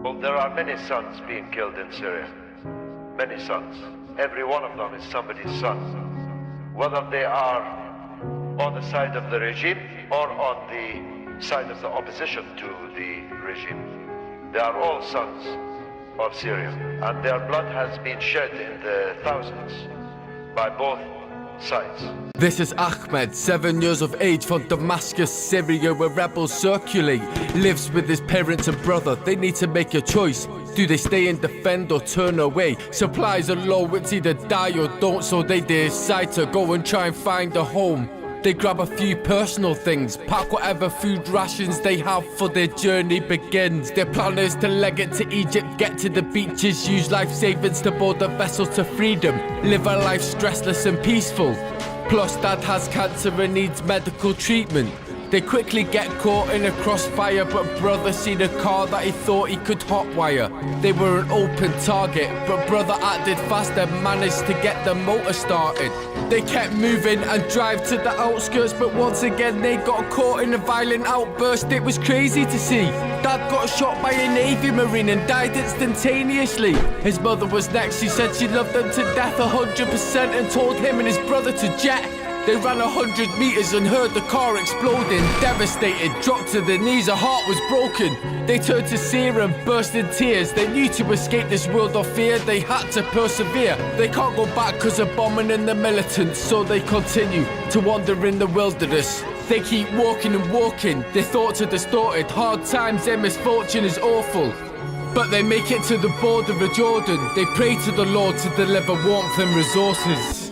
Well, there are many sons being killed in Syria. Many sons. Every one of them is somebody's son. Whether they are on the side of the regime or on the side of the opposition to the regime. They are all sons of Syria, and their blood has been shed in the thousands by both sides. This is Achmed, 7 years of age, from Damascus, Syria, where rebels circulate. Lives with his parents and brother. They need to make a choice. Do they stay and defend or turn away? Supplies are low, it's either die or don't, so they decide to go and try and find a home. They grab a few personal things, pack whatever food rations they have for their journey begins. Their plan is to leg it to Egypt, get to the beaches, use life savings to board the vessel to freedom, live a life stressless and peaceful. Plus dad has cancer and needs medical treatment. They quickly get caught in a crossfire, but brother seen a car that he thought he could hotwire. They were an open target, but brother acted fast and managed to get the motor started. They kept moving and drive to the outskirts, but once again they got caught in a violent outburst. It was crazy to see. Dad got shot by a Navy Marine and died instantaneously. His mother was next, she said she loved them to death 100% and told him and his brother to jet. They ran 100 meters and heard the car exploding. Devastated, dropped to their knees, her heart was broken. They turned to Syria and burst in tears. They knew to escape this world of fear, they had to persevere. They can't go back cause of bombing and the militants, so they continue to wander in the wilderness. They keep walking and walking, their thoughts are distorted. Hard times, their misfortune is awful. But they make it to the border of Jordan. They pray to the Lord to deliver warmth and resources.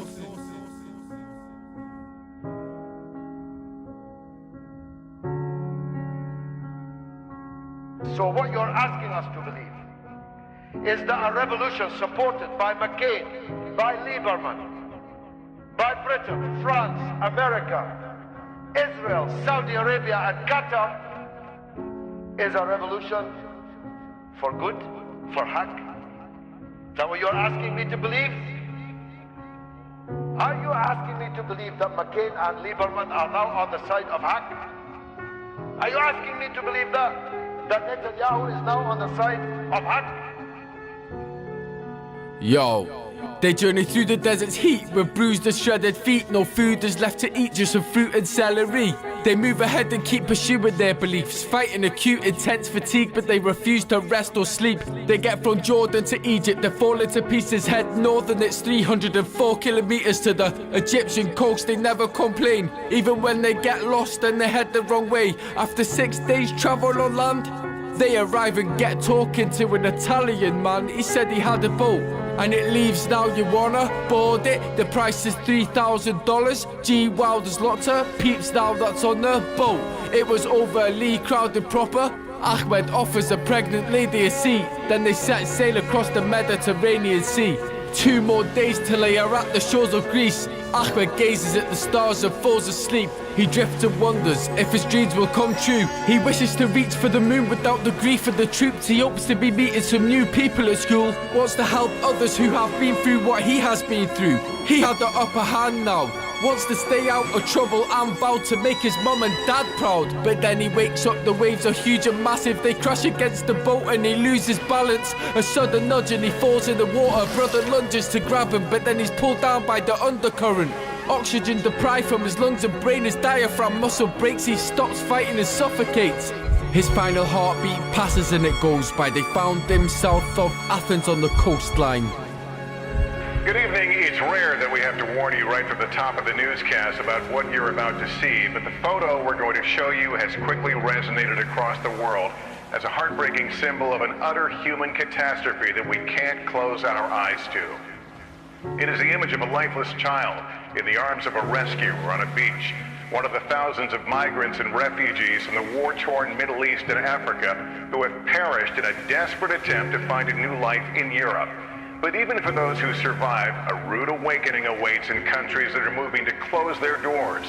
So what you're asking us to believe is that a revolution supported by McCain, by Lieberman, by Britain, France, America, Israel, Saudi Arabia and Qatar is a revolution for good, for haq. Is that what you're asking me to believe? Are you asking me to believe that McCain and Lieberman are now on the side of haq? Are you asking me to believe that Netanyahu is now on the side of haq? Yo, they journey through the desert's heat with bruised and shredded feet. No food is left to eat, just some fruit and celery. They move ahead and keep pursuing their beliefs, fighting acute, intense fatigue, but they refuse to rest or sleep. They get from Jordan to Egypt, they fall into pieces, head north and it's 304 kilometers to the Egyptian coast. They never complain, even when they get lost and they head the wrong way. After 6 days travel on land, they arrive and get talking to an Italian man. He said he had a boat and it leaves now, you wanna board it? The price is $3,000. G Wilder's locked her, peeps now that's on the boat. It was overly crowded proper. Achmed offers a pregnant lady a seat. Then they set sail across the Mediterranean Sea. 2 more days till they are at the shores of Greece. Achmed gazes at the stars and falls asleep. He drifts and wonders if his dreams will come true. He wishes to reach for the moon without the grief of the troops. He hopes to be meeting some new people at school. Wants to help others who have been through what he has been through. He had the upper hand now. Wants to stay out of trouble and vowed to make his mum and dad proud. But then he wakes up, the waves are huge and massive. They crash against the boat and he loses balance. A sudden nudge and he falls in the water. Brother lunges to grab him, but then he's pulled down by the undercurrent. Oxygen deprived from his lungs and brain, his diaphragm muscle breaks. He stops fighting and suffocates. His final heartbeat passes and it goes by. They found him south of Athens on the coastline. Good evening. It's rare that we have to warn you right from the top of the newscast about what you're about to see, but the photo we're going to show you has quickly resonated across the world as a heartbreaking symbol of an utter human catastrophe that we can't close our eyes to. It is the image of a lifeless child in the arms of a rescuer on a beach, one of the thousands of migrants and refugees from the war-torn Middle East and Africa who have perished in a desperate attempt to find a new life in Europe. But even for those who survive, a rude awakening awaits in countries that are moving to close their doors.